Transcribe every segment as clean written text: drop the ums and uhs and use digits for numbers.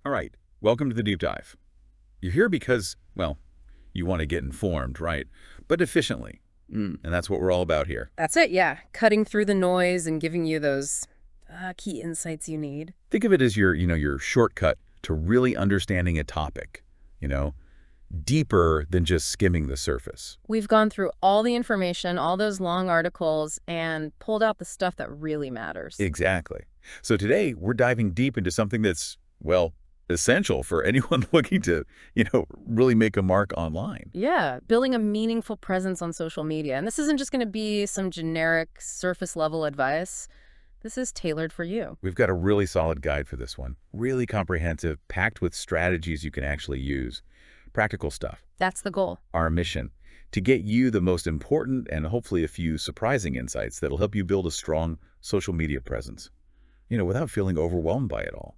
All right, welcome to the deep dive. You're here because, well, you want to get informed, right? But efficiently. And that's what we're all about here. That's it, yeah. Cutting through the noise and giving you those key insights you need. Think of it as your shortcut to really understanding a topic, deeper than just skimming the surface. We've gone through all the information, all those long articles, and pulled out the stuff that really matters. Exactly. So today, we're diving deep into something that's, well, essential for anyone looking to, really make a mark online. Yeah, building a meaningful presence on social media. And this isn't just going to be some generic surface-level advice. This is tailored for you. We've got a really solid guide for this one. Really comprehensive, packed with strategies you can actually use. Practical stuff. That's the goal. Our mission, to get you the most important and hopefully a few surprising insights that'll help you build a strong social media presence, without feeling overwhelmed by it all.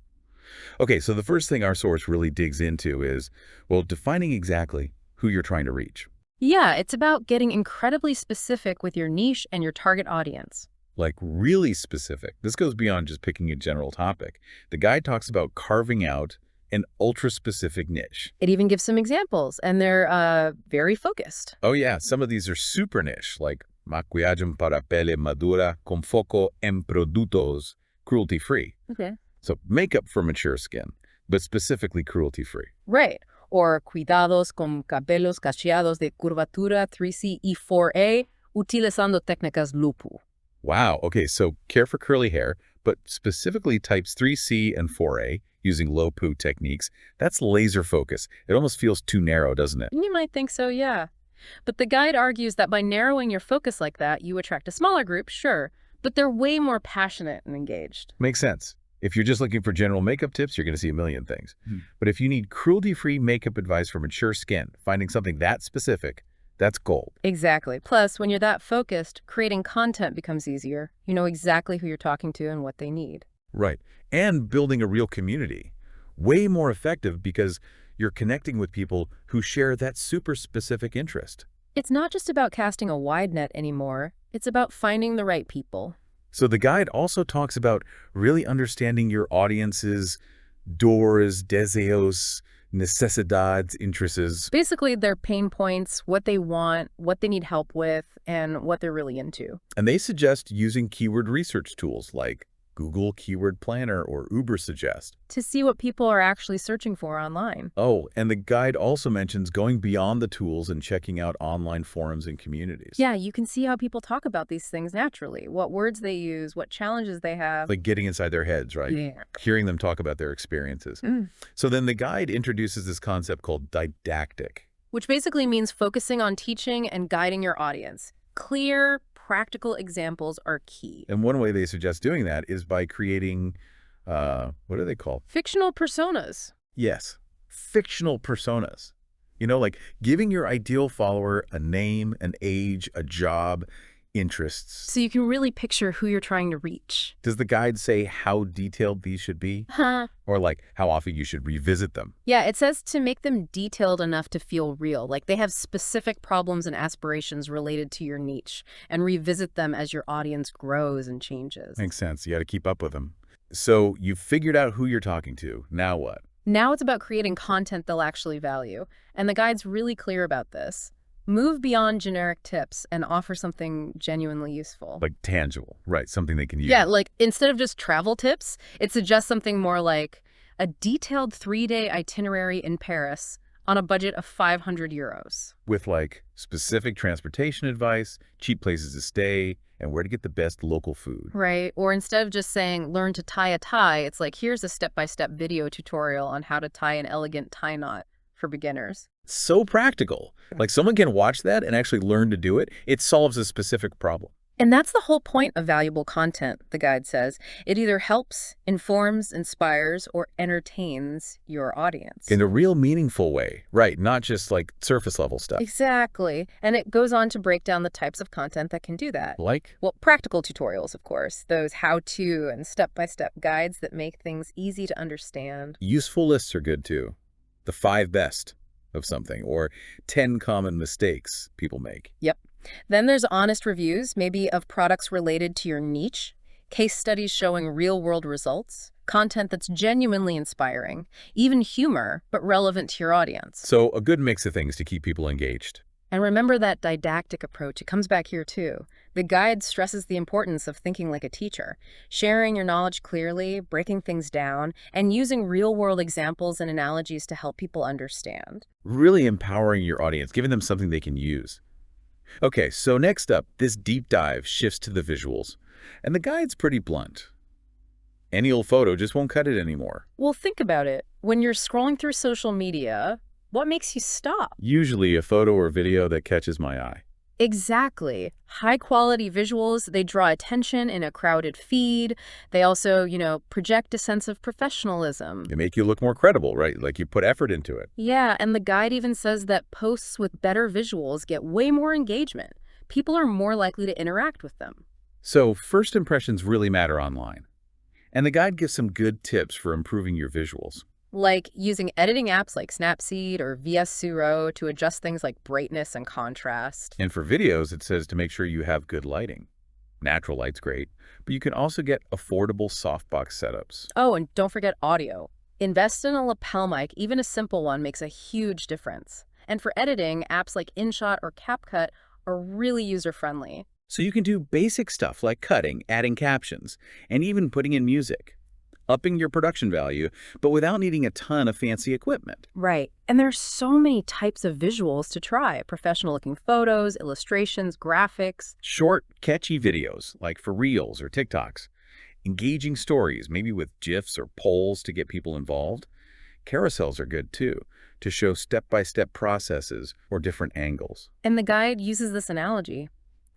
Okay, so the first thing our source really digs into is, well, defining exactly who you're trying to reach. Yeah, it's about getting incredibly specific with your niche and your target audience. Like really specific. This goes beyond just picking a general topic. The guide talks about carving out an ultra-specific niche. It even gives some examples, and they're very focused. Oh yeah, some of these are super niche, like maquillaje para pele madura con foco en productos cruelty-free. Okay. So makeup for mature skin, but specifically cruelty-free. Right. Or cuidados con cabellos cacheados de curvatura 3C y 4A utilizando técnicas lupu. Wow, okay, so care for curly hair, but specifically types 3C and 4A using low poo techniques. That's laser focus. It almost feels too narrow, doesn't it? You might think so, yeah. But the guide argues that by narrowing your focus like that, you attract a smaller group, sure, but they're way more passionate and engaged. Makes sense. If you're just looking for general makeup tips, you're going to see a million things. But if you need cruelty-free makeup advice for mature skin, finding something that specific, that's gold. Exactly. Plus, when you're that focused, creating content becomes easier. You know exactly who you're talking to and what they need. Right. And building a real community. Way more effective because you're connecting with people who share that super specific interest. It's not just about casting a wide net anymore. It's about finding the right people. So the guide also talks about really understanding your audience's dores, deseos, necesidades, intereses. Basically, their pain points, what they want, what they need help with, and what they're really into. And they suggest using keyword research tools like Google Keyword Planner or Ubersuggest to see what people are actually searching for online. Oh, and the guide also mentions going beyond the tools and checking out online forums and communities. Yeah, you can see how people talk about these things naturally, what words they use, what challenges they have. Like getting inside their heads, right? Yeah. Hearing them talk about their experiences. So then the guide introduces this concept called didactic, which basically means focusing on teaching and guiding your audience. Clear, practical examples are key. And one way they suggest doing that is by creating, what are they called? Fictional personas. Yes, fictional personas. Like giving your ideal follower a name, an age, a job, interests. So you can really picture who you're trying to reach. Does the guide say how detailed these should be? Or like how often you should revisit them? Yeah, it says to make them detailed enough to feel real, like they have specific problems and aspirations related to your niche, and revisit them as your audience grows and changes. Makes sense. You got to keep up with them. So you've figured out who you're talking to. Now what? Now it's about creating content they'll actually value, and the guide's really clear about this. Move beyond generic tips and offer something genuinely useful. Like tangible, right? Something they can use. Yeah, like instead of just travel tips, it suggests something more like a detailed 3-day itinerary in Paris on a budget of 500 euros. With like specific transportation advice, cheap places to stay, and where to get the best local food. Right, or instead of just saying learn to tie a tie, it's like here's a step-by-step video tutorial on how to tie an elegant tie knot for beginners. So practical. Like someone can watch that and actually learn to do it. It solves a specific problem. And that's the whole point of valuable content, the guide says. It either helps, informs, inspires, or entertains your audience. In a real meaningful way, right? Not just like surface level stuff. Exactly. And it goes on to break down the types of content that can do that. Like? Well, practical tutorials, of course. Those how-to and step-by-step guides that make things easy to understand. Useful lists are good too. The 5 best of something, or 10 common mistakes people make. Yep. Then there's honest reviews, maybe of products related to your niche. case studies showing real-world results, content that's genuinely inspiring, even humor, but relevant to your audience. So a good mix of things to keep people engaged. And remember that didactic approach. It comes back here too. The guide stresses the importance of thinking like a teacher, sharing your knowledge clearly, breaking things down, and using real-world examples and analogies to help people understand. Really empowering your audience, giving them something they can use. Okay, so next up, this deep dive shifts to the visuals. And the guide's pretty blunt. Any old photo just won't cut it anymore. Well, think about it. When you're scrolling through social media, what makes you stop? Usually a photo or video that catches my eye. Exactly. High-quality visuals, they draw attention in a crowded feed. They also, project a sense of professionalism. They make you look more credible, right? Like you put effort into it. Yeah, and the guide even says that posts with better visuals get way more engagement. People are more likely to interact with them. So first impressions really matter online. And the guide gives some good tips for improving your visuals. Like using editing apps like Snapseed or VS Suro to adjust things like brightness and contrast. And for videos, it says to make sure you have good lighting. Natural light's great, but you can also get affordable softbox setups. Oh, and don't forget audio. Invest in a lapel mic, even a simple one, makes a huge difference. And for editing, apps like InShot or CapCut are really user-friendly. So you can do basic stuff like cutting, adding captions, and even putting in music, upping your production value, but without needing a ton of fancy equipment. Right. And there's so many types of visuals to try. Professional-looking photos, illustrations, graphics. Short, catchy videos, like for Reels or TikToks. Engaging stories, maybe with GIFs or polls to get people involved. Carousels are good too, to show step-by-step processes or different angles. And the guide uses this analogy.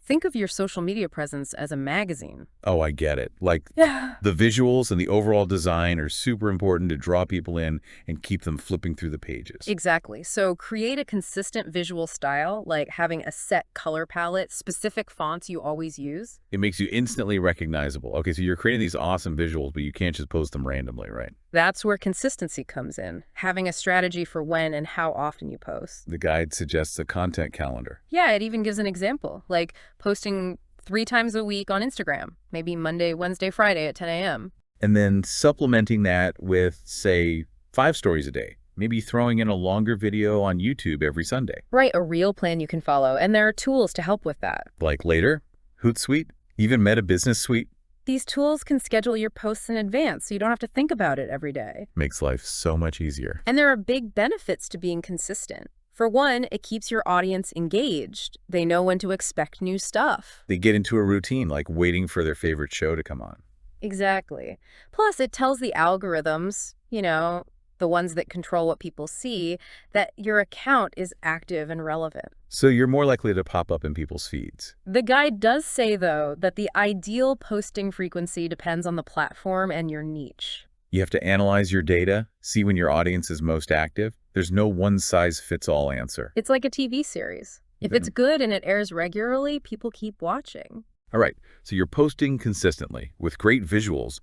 Think of your social media presence as a magazine. Oh, I get it. Like the visuals and the overall design are super important to draw people in and keep them flipping through the pages. Exactly. So create a consistent visual style, like having a set color palette, specific fonts you always use. It makes you instantly recognizable. Okay, so you're creating these awesome visuals, but you can't just post them randomly, right? That's where consistency comes in, having a strategy for when and how often you post. The guide suggests a content calendar. Yeah, it even gives an example, like posting 3 times a week on Instagram, maybe Monday, Wednesday, Friday at 10 a.m. And then supplementing that with, say, 5 stories a day. Maybe throwing in a longer video on YouTube every Sunday. Right, a real plan you can follow, and there are tools to help with that. Like Later, Hootsuite, even Meta Business Suite. These tools can schedule your posts in advance so you don't have to think about it every day. Makes life so much easier. And there are big benefits to being consistent. For one, it keeps your audience engaged. They know when to expect new stuff. They get into a routine, like waiting for their favorite show to come on. Exactly. Plus, it tells the algorithms, the ones that control what people see, that your account is active and relevant. So you're more likely to pop up in people's feeds. The guide does say, though, that the ideal posting frequency depends on the platform and your niche. You have to analyze your data, see when your audience is most active. There's no one-size-fits-all answer. It's like a TV series. If it's good and it airs regularly, people keep watching. All right, so you're posting consistently with great visuals,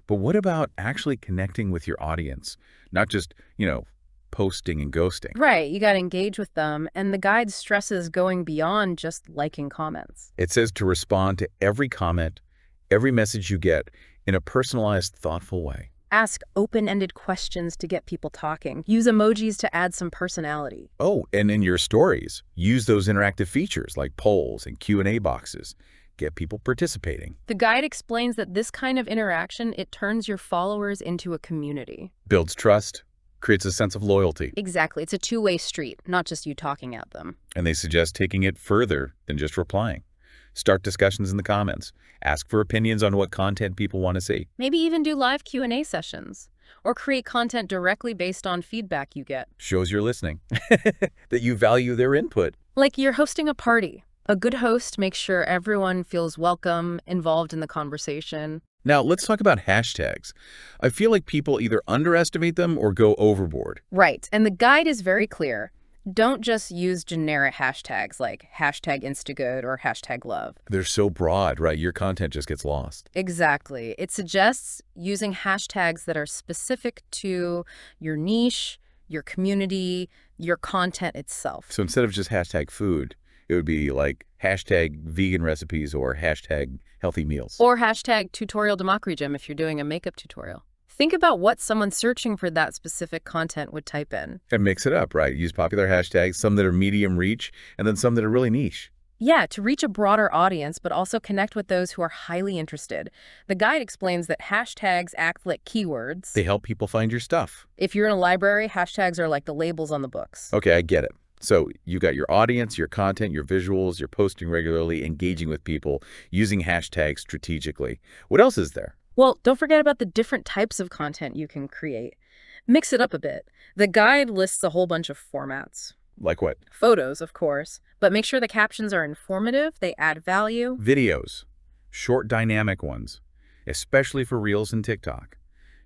but what about actually connecting with your audience? Not just, posting and ghosting. Right, you got to engage with them, and the guide stresses going beyond just liking comments. It says to respond to every comment, every message you get in a personalized, thoughtful way. Ask open-ended questions to get people talking. Use emojis to add some personality. Oh, and in your stories, use those interactive features like polls and Q&A boxes. Get people participating. The guide explains that this kind of interaction, it turns your followers into a community. Builds trust, creates a sense of loyalty. Exactly. It's a two-way street, not just you talking at them. And they suggest taking it further than just replying. Start discussions in the comments. Ask for opinions on what content people want to see. Maybe even do live Q&A sessions. Or create content directly based on feedback you get. Shows you're listening. That you value their input. Like you're hosting a party. A good host makes sure everyone feels welcome, involved in the conversation. Now, let's talk about hashtags. I feel like people either underestimate them or go overboard. Right. And the guide is very clear. Don't just use generic hashtags like #Instagood or #love. They're so broad, right? Your content just gets lost. Exactly. It suggests using hashtags that are specific to your niche, your community, your content itself. So instead of just #food, It would be like hashtag vegan recipes or hashtag healthy meals. Or hashtag tutorial democracy if you're doing a makeup tutorial. Think about what someone searching for that specific content would type in. And mix it up, right? Use popular hashtags, some that are medium reach, and then some that are really niche. Yeah, to reach a broader audience, but also connect with those who are highly interested. The guide explains that hashtags act like keywords. They help people find your stuff. If you're in a library, hashtags are like the labels on the books. Okay, I get it. So you got your audience, your content, your visuals, you're posting regularly, engaging with people, using hashtags strategically. What else is there? Well, don't forget about the different types of content you can create. Mix it up a bit. The guide lists a whole bunch of formats. Like what? Photos, of course, but make sure the captions are informative, they add value. Videos. Short dynamic ones, especially for Reels and TikTok.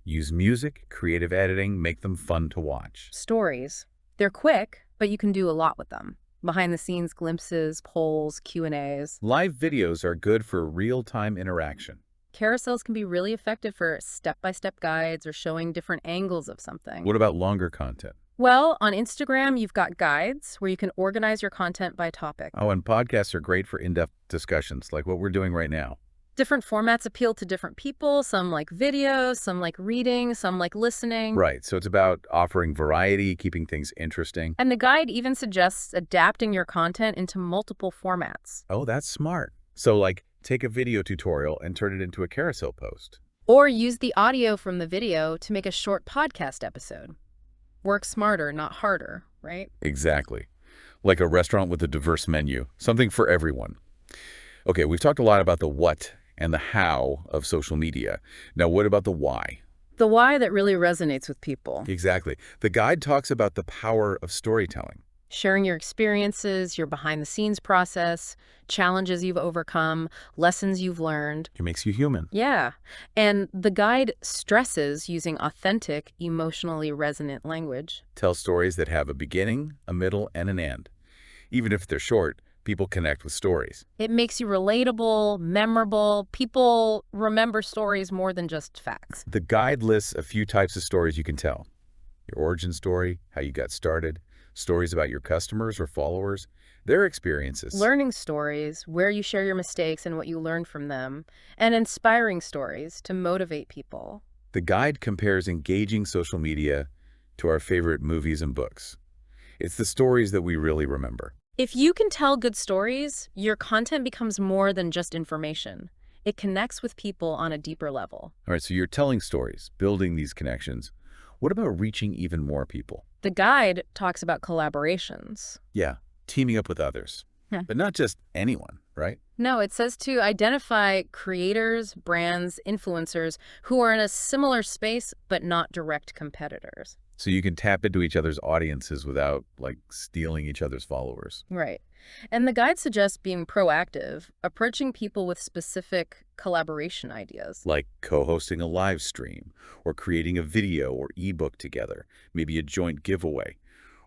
Use music, creative editing, make them fun to watch. Stories. They're quick, but you can do a lot with them. Behind-the-scenes glimpses, polls, Q&As. Live videos are good for real-time interaction. Carousels can be really effective for step-by-step guides or showing different angles of something. What about longer content? Well, on Instagram, you've got guides where you can organize your content by topic. Oh, and podcasts are great for in-depth discussions, like what we're doing right now. Different formats appeal to different people. Some like videos, some like reading, some like listening. Right, so it's about offering variety, keeping things interesting. And the guide even suggests adapting your content into multiple formats. Oh, that's smart. So like, take a video tutorial and turn it into a carousel post. Or use the audio from the video to make a short podcast episode. Work smarter, not harder, right? Exactly. Like a restaurant with a diverse menu, something for everyone. Okay, we've talked a lot about the what and the how of social media. Now, what about the why? The why that really resonates with people. Exactly. The guide talks about the power of storytelling. Sharing your experiences, your behind-the-scenes process, challenges you've overcome, lessons you've learned. It makes you human. Yeah. And the guide stresses using authentic, emotionally resonant language. Tell stories that have a beginning, a middle, and an end. Even if they're short, people connect with stories. It makes you relatable, memorable. People remember stories more than just facts. The guide lists a few types of stories you can tell. Your origin story, how you got started, stories about your customers or followers, their experiences. Learning stories, where you share your mistakes and what you learned from them, and inspiring stories to motivate people. The guide compares engaging social media to our favorite movies and books. It's the stories that we really remember. If you can tell good stories, your content becomes more than just information. It connects with people on a deeper level. All right, so you're telling stories, building these connections. What about reaching even more people? The guide talks about collaborations. Yeah, teaming up with others. Yeah. But not just anyone, right? No, it says to identify creators, brands, influencers who are in a similar space but not direct competitors. So you can tap into each other's audiences without, like, stealing each other's followers. Right. And the guide suggests being proactive, approaching people with specific collaboration ideas. Like co-hosting a live stream, or creating a video or ebook together, maybe a joint giveaway,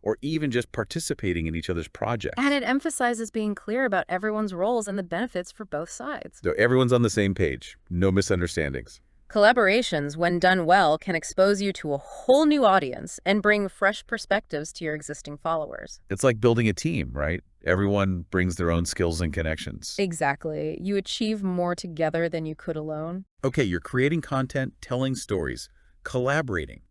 or even just participating in each other's projects. And it emphasizes being clear about everyone's roles and the benefits for both sides. So everyone's on the same page, no misunderstandings. Collaborations, when done well, can expose you to a whole new audience and bring fresh perspectives to your existing followers. It's like building a team, right? Everyone brings their own skills and connections. Exactly. You achieve more together than you could alone. Okay, you're creating content, telling stories, collaborating.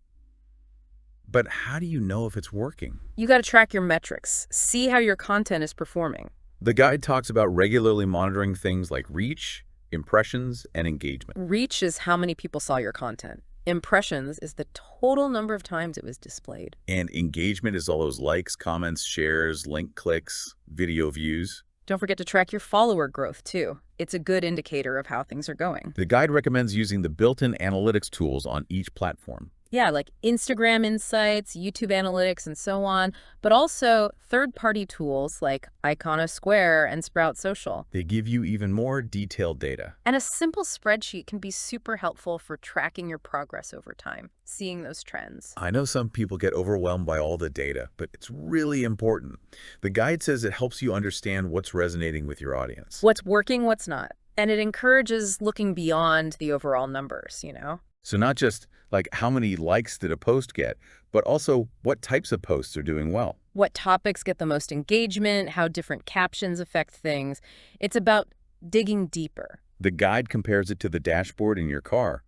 But how do you know if it's working? You got to track your metrics, see how your content is performing. The guide talks about regularly monitoring things like reach, impressions, and engagement. Reach is how many people saw your content. Impressions is the total number of times it was displayed. And engagement is all those likes, comments, shares, link clicks, video views. Don't forget to track your follower growth, too. It's a good indicator of how things are going. The guide recommends using the built-in analytics tools on each platform. Yeah, like Instagram Insights, YouTube Analytics, and so on, but also third-party tools like Iconosquare and Sprout Social. They give you even more detailed data. And a simple spreadsheet can be super helpful for tracking your progress over time, seeing those trends. I know some people get overwhelmed by all the data, but it's really important. The guide says it helps you understand what's resonating with your audience. What's working, what's not. And it encourages looking beyond the overall numbers, you know? So not just like how many likes did a post get, but also what types of posts are doing well. What topics get the most engagement, how different captions affect things. It's about digging deeper. The guide compares it to the dashboard in your car.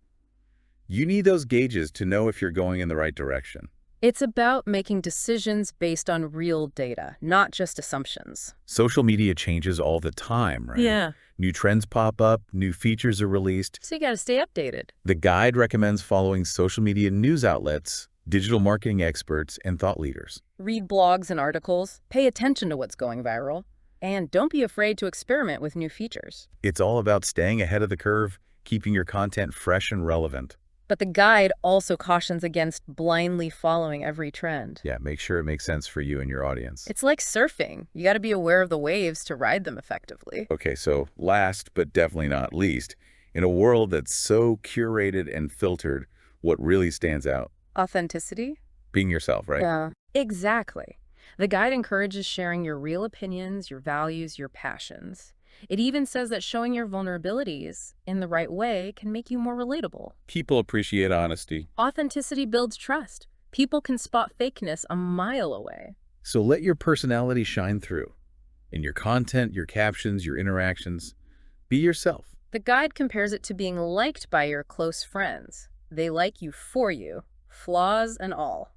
You need those gauges to know if you're going in the right direction. It's about making decisions based on real data, not just assumptions. Social media changes all the time, right? Yeah. New trends pop up, new features are released. So you got to stay updated. The guide recommends following social media news outlets, digital marketing experts, and thought leaders. Read blogs and articles, pay attention to what's going viral, and don't be afraid to experiment with new features. It's all about staying ahead of the curve, keeping your content fresh and relevant. But the guide also cautions against blindly following every trend. Yeah, make sure it makes sense for you and your audience. It's like surfing. You got to be aware of the waves to ride them effectively. Okay, so last but definitely not least, in a world that's so curated and filtered, what really stands out? Authenticity? Being yourself, right? Yeah, exactly. The guide encourages sharing your real opinions, your values, your passions. It even says that showing your vulnerabilities in the right way can make you more relatable. People appreciate honesty. Authenticity builds trust. People can spot fakeness a mile away. So let your personality shine through. In your content, your captions, your interactions, be yourself. The guide compares it to being liked by your close friends. They like you for you, flaws and all.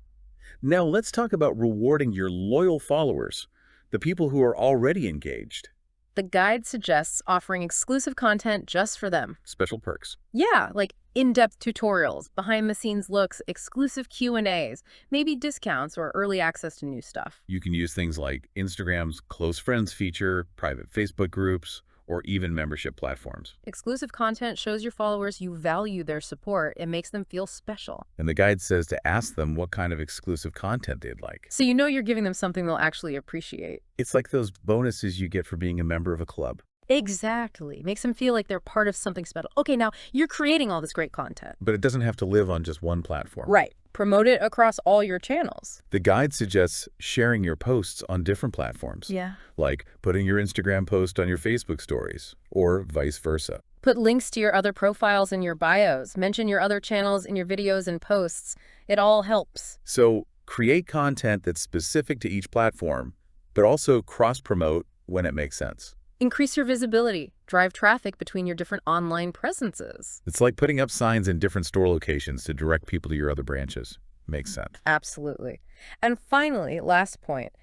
Now let's talk about rewarding your loyal followers, the people who are already engaged. The guide suggests offering exclusive content just for them. Special perks. Yeah, like in-depth tutorials, behind-the-scenes looks, exclusive Q&As, maybe discounts or early access to new stuff. You can use things like Instagram's Close Friends feature, private Facebook groups, or even membership platforms. Exclusive content shows your followers you value their support. It makes them feel special. And the guide says to ask them what kind of exclusive content they'd like. So you know you're giving them something they'll actually appreciate. It's like those bonuses you get for being a member of a club. Exactly. Makes them feel like they're part of something special. Okay, now you're creating all this great content. But it doesn't have to live on just one platform. Right. Promote it across all your channels. The guide suggests sharing your posts on different platforms. Yeah. Like putting your Instagram post on your Facebook stories, or vice versa. Put links to your other profiles in your bios. Mention your other channels in your videos and posts. It all helps. So create content that's specific to each platform, but also cross-promote when it makes sense. Increase your visibility. Drive traffic between your different online presences. It's like putting up signs in different store locations to direct people to your other branches. Makes sense. Absolutely. And finally, last point,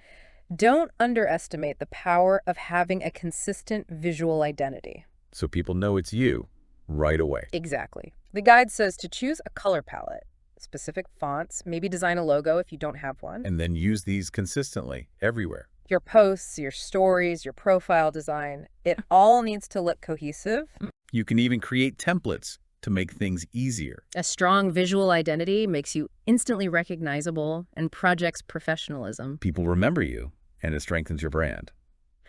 don't underestimate the power of having a consistent visual identity. So people know it's you right away. Exactly. The guide says to choose a color palette, specific fonts, maybe design a logo if you don't have one. And then use these consistently everywhere. Your posts, your stories, your profile design, it all needs to look cohesive. You can even create templates to make things easier. A strong visual identity makes you instantly recognizable and projects professionalism. People remember you, and it strengthens your brand.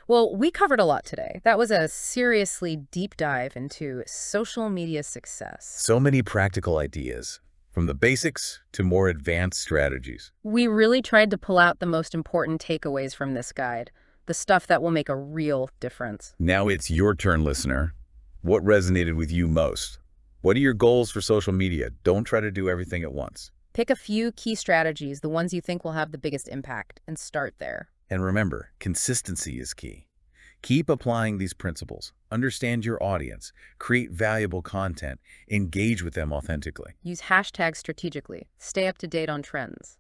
Well, we covered a lot today. That was a seriously deep dive into social media success. So many practical ideas, from the basics to more advanced strategies. We really tried to pull out the most important takeaways from this guide, the stuff that will make a real difference. Now it's your turn, listener. What resonated with you most? What are your goals for social media? Don't try to do everything at once. Pick a few key strategies, the ones you think will have the biggest impact, and start there. And remember, consistency is key. Keep applying these principles. Understand your audience. Create valuable content. Engage with them authentically. Use hashtags strategically. Stay up to date on trends.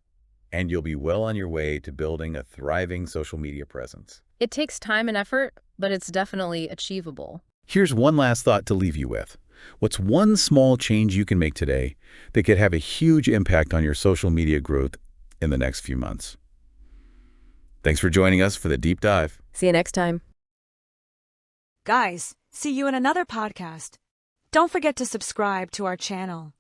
And you'll be well on your way to building a thriving social media presence. It takes time and effort, but it's definitely achievable. Here's one last thought to leave you with. What's one small change you can make today that could have a huge impact on your social media growth in the next few months? Thanks for joining us for the deep dive. See you next time. Guys, see you in another podcast. Don't forget to subscribe to our channel.